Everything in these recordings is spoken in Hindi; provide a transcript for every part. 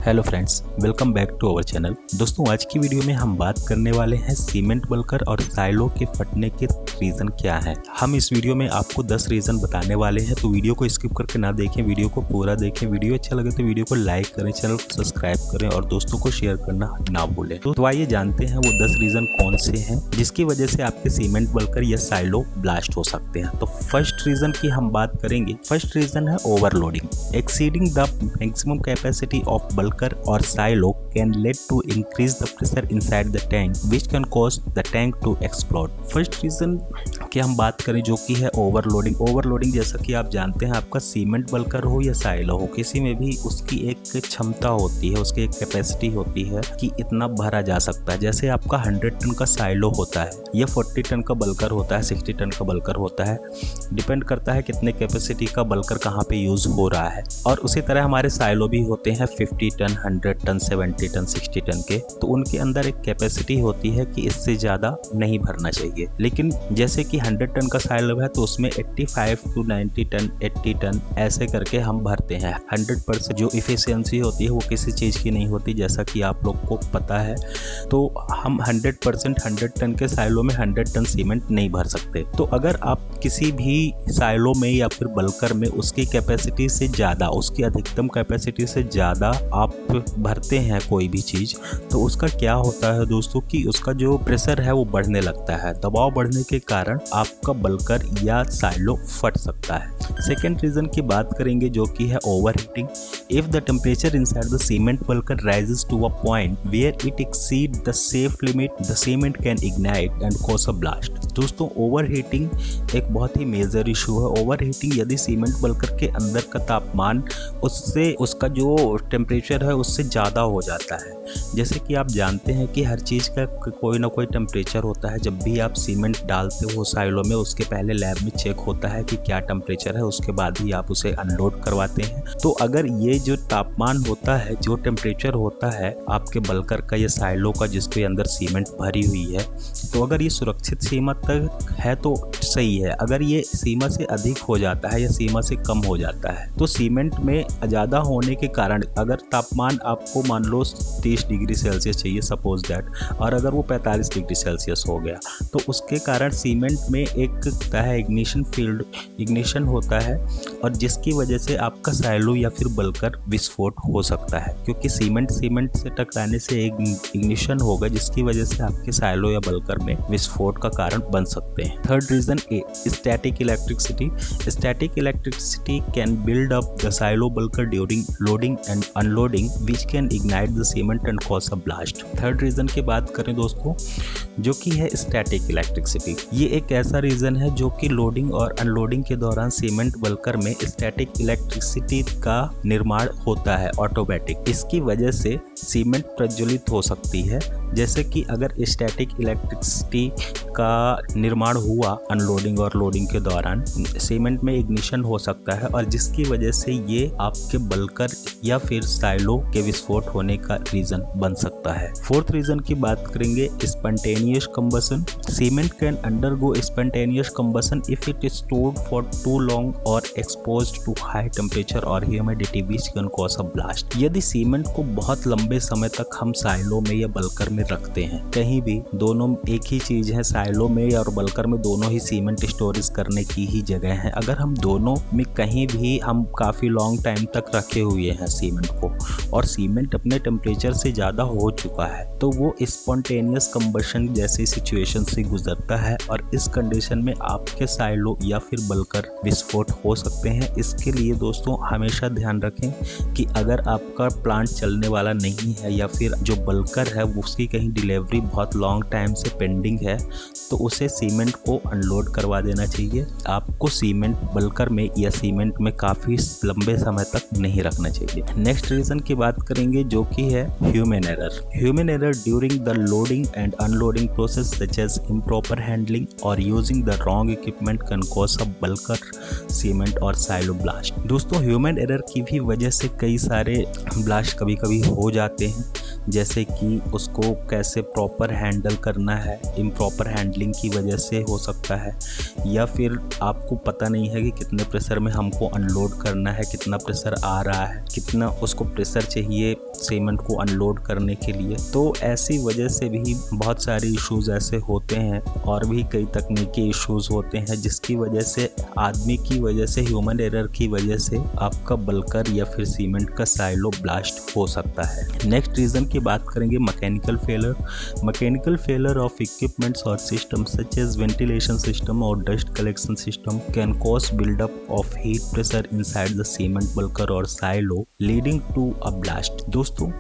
Hello friends, welcome back to our channel. दोस्तों, आज की वीडियो में हम बात करने वाले हैं सीमेंट बल्कर और साइलो के फटने के रीज़न क्या है। हम इस वीडियो में आपको 10 रीज़न बताने वाले हैं, तो वीडियो को स्किप करके ना देखें, वीडियो को पूरा देखें। वीडियो अच्छा लगे तो वीडियो को लाइक करें, चैनल को सब्सक्राइब करें और दोस्तों को शेयर करना ना भूलें। तो आइए जानते हैं वो 10 रीज़न कौन से हैं जिसकी वजह से आपके सीमेंट बल्कर या साइलो ब्लास्ट हो सकते हैं। तो फर्स्ट रीज़न की हम बात करेंगे। फर्स्ट रीज़न है overloading. Exceeding the maximum capacity of bulker or silo can lead to increase the pressure inside the tank which can cause the tank to explode। First reason की हम बात करें जो कि है ओवरलोडिंग। ओवरलोडिंग जैसा कि आप जानते हैं, आपका सीमेंट बल्कर हो या साइलो हो, किसी में भी उसकी एक क्षमता होती है, उसकी एक कैपेसिटी होती है कि इतना भरा जा सकता है। जैसे आपका 100 टन का साइलो होता है या 40 टन का बल्कर होता है, 60 टन का बल्कर होता है, डिपेंड करता है कितने कैपेसिटी का बल्कर कहाँ पे यूज हो रहा है। और उसी तरह हमारे साइलो भी होते हैं 50 टन, 100 टन, 70 टन, 60 टन के, तो उनके अंदर एक कैपेसिटी होती है कि इससे ज़्यादा नहीं भरना चाहिए। लेकिन जैसे कि 100 टन का साइलो है तो उसमें 85 टू 90 टन, 80 टन ऐसे करके हम भरते हैं। 100% जो इफिशियंसी होती है वो किसी चीज़ की नहीं होती, जैसा कि आप लोग को पता है। तो हम 100% 100 टन के साइलो में 100 टन सीमेंट नहीं भर सकते। तो अगर आप किसी भी साइलो में या फिर बल्कर में उसकी कैपेसिटी से ज़्यादा, उसकी अधिकतम कैपेसिटी से ज़्यादा आप भरते हैं कोई भी चीज़, तो उसका क्या होता है दोस्तों कि उसका जो प्रेशर है वो बढ़ने लगता है। दबाव बढ़ने के कारण आपका बल्कर या साइलो फट सकता है। सेकेंड रीज़न की बात करेंगे जो कि है overheating. If the temperature inside the cement bulker rises to a point where it exceed the safe limit, the cement can ignite and cause a blast. दोस्तों, ओवरहीटिंग एक बहुत ही मेजर इशू है। ओवरहीटिंग यदि सीमेंट बल्कर के अंदर का तापमान उससे, उसका जो टेम्परेचर है उससे ज़्यादा हो जाता है। जैसे कि आप जानते हैं कि हर चीज़ का कोई ना कोई टेम्परेचर होता है। जब भी आप सीमेंट डालते हो साइलो में, उसके पहले लैब में चेक होता है कि क्या टेम्परेचर है, उसके बाद ही आप उसे अनलोड करवाते हैं। तो अगर ये जो तापमान होता है, जो टेम्परेचर होता है आपके बल्कर का या साइलो का जिसके अंदर सीमेंट भरी हुई है, तो अगर ये सुरक्षित सीमा तक है तो सही है। अगर ये सीमा से अधिक हो जाता है या सीमा से कम हो जाता है तो सीमेंट में ज़्यादा होने के कारण, अगर तापमान आपको मान लो 30 डिग्री सेल्सियस चाहिए सपोज दैट, और अगर वो 45 डिग्री सेल्सियस हो गया तो उसके कारण सीमेंट में एक है इग्निशन फील्ड, इग्निशन होता है, और जिसकी वजह से आपका साइलो या फिर बल्कर विस्फोट हो सकता है, क्योंकि सीमेंट से टकराने से एक इग्निशन होगा जिसकी वजह से आपके साइलो या बल्कर में विस्फोट का कारण बन सकते हैं। Third reason a, static electricity. Static electricity can build up the silo bulker during loading and unloading which can ignite the cement and cause a blast. Third reason की बात करें दोस्तों जो कि है स्टैटिक इलेक्ट्रिसिटी। ये एक ऐसा रीजन है जो कि लोडिंग और अनलोडिंग के दौरान सीमेंट बल्कर में स्टैटिक इलेक्ट्रिसिटी का निर्माण होता है ऑटोमेटिक। इसकी वजह से सीमेंट प्रज्वलित हो सकती है। जैसे कि अगर स्टैटिक इलेक्ट्रिसिटी का निर्माण हुआ अनलोडिंग और लोडिंग के दौरान, सीमेंट में इग्निशन हो सकता है और जिसकी वजह से ये आपके बल्कर या फिर साइलो के विस्फोट होने का रीजन बन सकता है। फोर्थ रीजन की बात करेंगे spontaneous combustion. Cement can undergo spontaneous combustion if it is stored for too long और एक्सपोज्ड टू हाई टेम्परेचर और humidity which can cause a blast. यदि सीमेंट को बहुत लंबे समय तक हम साइलो में या बल्कर में रखते हैं, कहीं भी, दोनों एक ही चीज है, साइलो में और बल्कर में दोनों ही सीमेंट स्टोरेज करने की ही जगह है। अगर हम दोनों में कहीं भी हम काफी लॉन्ग टाइम तक रखे हुए हैं सीमेंट को और सीमेंट अपने टेम्परेचर से ज़्यादा हो चुका है, तो वो स्पॉन्टेनियस कंबशन जैसी सिचुएशन से गुजरता है और इस कंडीशन में आपके साइलो या फिर बल्कर विस्फोट हो सकते हैं। इसके लिए दोस्तों हमेशा ध्यान रखें कि अगर आपका प्लांट चलने वाला नहीं है या फिर जो बल्कर है उसकी कहीं डिलीवरी बहुत लॉन्ग टाइम से पेंडिंग है, तो उसे सीमेंट को अनलोड करवा देना चाहिए। आपको सीमेंट बल्कर में या सीमेंट में काफ़ी लंबे समय तक नहीं रखना चाहिए। नेक्स्ट रीज़न की बात करेंगे जो कि है human error. Human error during the loading and unloading process such as improper handling और using the wrong equipment can cause a bulker, cement और साइलो ब्लास्ट। दोस्तों, ह्यूमन एरर की भी वजह से कई सारे ब्लास्ट कभी कभी हो जाते हैं। जैसे कि उसको कैसे प्रॉपर हैंडल करना है, इम्प्रॉपर हैंडलिंग की वजह से हो सकता है, या फिर आपको पता नहीं है कि कितने प्रेशर में हमको अनलोड करना है, कितना प्रेशर आ रहा है, कितना उसको प्रेशर चाहिए सीमेंट को अनलोड करने के लिए। तो ऐसी वजह से भी बहुत सारे इश्यूज ऐसे होते हैं और भी कई तकनीकी इश्यूज होते हैं जिसकी वजह से, आदमी की वजह से, ह्यूमन एरर की वजह से आपका बल्कर या फिर सीमेंट का साइलो ब्लास्ट हो सकता है। नेक्स्ट रीज़न की बात करेंगे mechanical failure. Mechanical failure of equipments और system such as ventilation system और dust collection system can cause buildup of heat pressure inside the cement bulker और silo leading to a blast. दोस्तों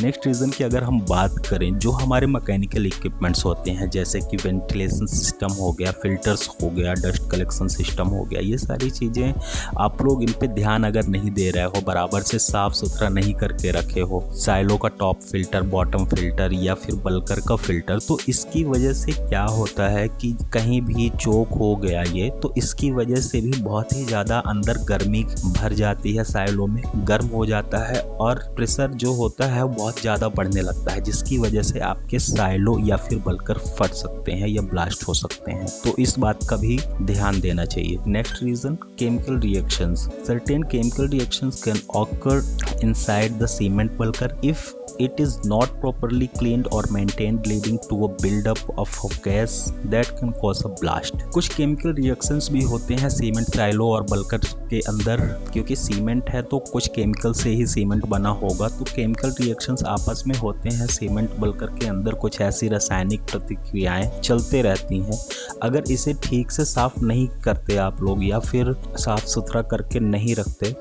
नेक्स्ट रीज़न की अगर हम बात करें, जो हमारे मैकेनिकल इक्विपमेंट्स होते हैं जैसे कि वेंटिलेशन सिस्टम हो गया, फिल्टर्स हो गया, डस्ट कलेक्शन सिस्टम हो गया, ये सारी चीज़ें आप लोग इन पे ध्यान अगर नहीं दे रहे हो, बराबर से साफ़ सुथरा नहीं करके रखे हो, साइलो का टॉप फिल्टर, बॉटम फिल्टर या फिर बल्कर का फिल्टर, तो इसकी वजह से क्या होता है कि कहीं भी चोक हो गया ये, तो इसकी वजह से भी बहुत ही ज़्यादा अंदर गर्मी भर जाती है, साइलो में गर्म हो जाता है और प्रेशर जो होता है बहुत ज़्यादा बढ़ने लगता है, जिसकी वजह से आपके साइलो या फिर बल्कर फट सकते हैं या ब्लास्ट हो सकते हैं। तो इस बात का भी ध्यान देना चाहिए। Next reason, chemical reactions. Certain chemical reactions can occur inside the cement bulker if it is not properly cleaned or maintained, leading to a build-up of gas that can cause a blast। कुछ केमिकल रिएक्शंस भी होते हैं सीमेंट, साइलो और बल्कर के अंदर, क्योंकि सीमेंट है तो कुछ केमिकल से ही सीमेंट बना होगा, तो केमिकल रिएक्शंस आपस में होते हैं सीमेंट बल्कर के अंदर, कुछ ऐसी रासायनिक प्रतिक्रियाएं चलते रहती हैं। अगर इसे ठीक से साफ नहीं करते आप लोग या फिर साफ सुथरा करके नहीं रखते,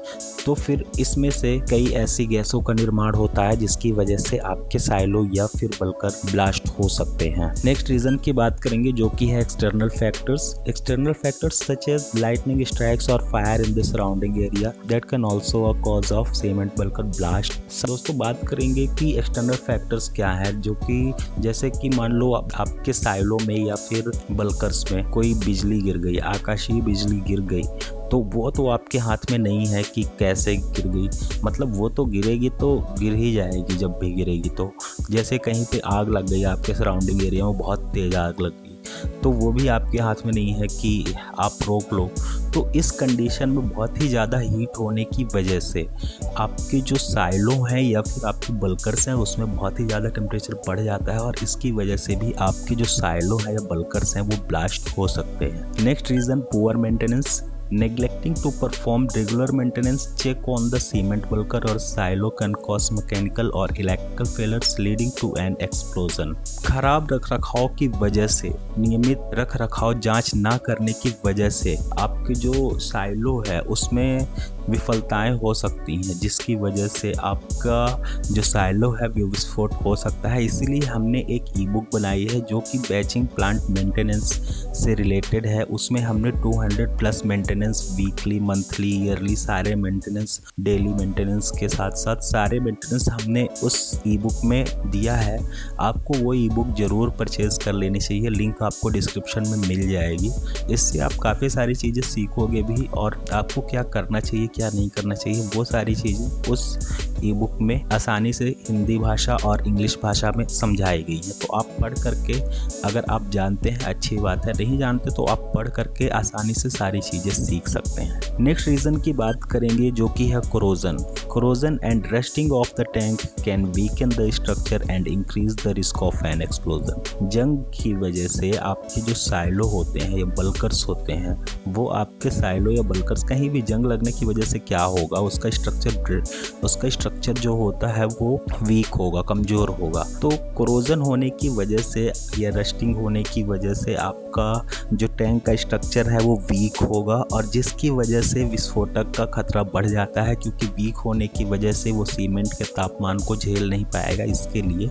तो फिर इसमें से कई ऐसी गैसों का निर्माण होता है जिसकी वजह से आपके साइलो या फिर बल्कर ब्लास्ट हो सकते हैं। नेक्स्ट रीजन की बात करेंगे जो कि है external factors. External factors such as lightning strikes और fire in the surrounding area that can also a cause of cement bulker blast. दोस्तों बात करेंगे कि एक्सटर्नल फैक्टर्स क्या है, जो कि जैसे कि मान लो आपके साइलो में या फिर बल्कर्स में कोई बिजली गिर गई, आकाशीय बिजली गिर गई, तो वो तो आपके हाथ में नहीं है कि कैसे गिर गई, मतलब वो तो गिरेगी तो गिर ही जाएगी। जब भी गिरेगी तो जैसे कहीं पे आग लग गई, आपके सराउंडिंग एरिया में बहुत तेज़ आग लग गई, तो वो भी आपके हाथ में नहीं है कि आप रोक लो। तो इस कंडीशन में बहुत ही ज़्यादा हीट होने की वजह से आपके जो साइलो हैं या फिर आपके बल्कर्स हैं उसमें बहुत ही ज़्यादा टेम्परेचर बढ़ जाता है और इसकी वजह से भी आपके जो साइलो है या बल्कर्स हैं वो ब्लास्ट हो सकते हैं। Next reason, poor maintenance. Neglecting to perform regular maintenance check on the cement bulker or silo can cause mechanical or electrical failures leading to an explosion। खराब रखरखाव की वजह से, नियमित रखरखाव जांच ना करने की वजह से आपके जो साइलो है उसमें विफलताएं हो सकती हैं, जिसकी वजह से आपका जो साइलो है वो विस्फोट हो सकता है। इसीलिए हमने एक ई बुक बनाई है जो कि बैचिंग प्लांट मेंटेनेंस से रिलेटेड है। उसमें हमने 200+ मेंटेनेंस, वीकली, मंथली, ईयरली, सारे मेंटेनेंस, डेली मेंटेनेंस के साथ साथ सारे मेंटेनेंस हमने उस ई बुक में दिया है। आपको वो ई बुक ज़रूर परचेज़ कर लेनी चाहिए, लिंक आपको डिस्क्रिप्शन में मिल जाएगी। इससे आप काफ़ी सारी चीज़ें सीखोगे भी और आपको क्या करना चाहिए क्या नहीं करना चाहिए वो सारी चीज़ें उस ई बुक में आसानी से हिंदी भाषा और इंग्लिश भाषा में समझाई गई है। तो आप पढ़ करके, अगर आप जानते हैं अच्छी बात है, नहीं जानते तो आप पढ़ करके आसानी से सारी चीज़ें सीख सकते हैं। नेक्स्ट रीज़न की बात करेंगे जो कि है corrosion. Corrosion and rusting of the tank can weaken the structure and increase the risk of N explosion. जंग की वजह से आपके जो साइलो होते हैं या बल्कर्स होते हैं, वो आपके साइलो या बल्कर्स कहीं भी जंग लगने की वजह से क्या होगा, उसका स्ट्रक्चर जो होता है वो वीक होगा, कमज़ोर होगा। तो कोरोजन होने की वजह से या रस्टिंग होने की वजह से आपका जो टैंक का स्ट्रक्चर है वो वीक होगा और जिसकी वजह से विस्फोटक का खतरा बढ़ जाता है, क्योंकि वीक होने की वजह से वो सीमेंट के तापमान को झेल नहीं पाएगा, इसके लिए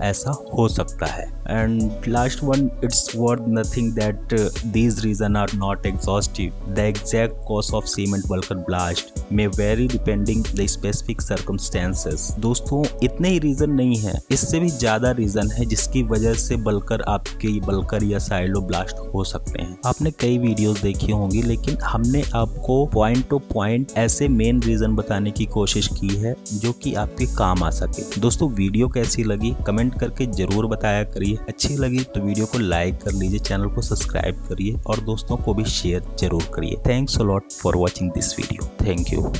ऐसा हो सकता है। And last one, it's worth nothing that these reason are not exhaustive. The exact cause of cement bulker blast may vary depending the specific circumstances circumstances. दोस्तों इतने ही रीजन नहीं है, इससे भी ज्यादा रीजन है जिसकी वजह से बल्कर या साइलोब्लास्ट हो सकते हैं। आपने कई वीडियोस देखी होंगी, लेकिन हमने आपको पॉइंट टू पॉइंट ऐसे मेन रीजन बताने की कोशिश की है जो कि आपके काम आ सके। दोस्तों वीडियो कैसी लगी कमेंट करके जरूर बताया करिए। अच्छी लगी तो वीडियो को लाइक कर लीजिए, चैनल को सब्सक्राइब करिए और दोस्तों को भी शेयर जरूर करिए। Thanks a lot for watching this video. Thank you.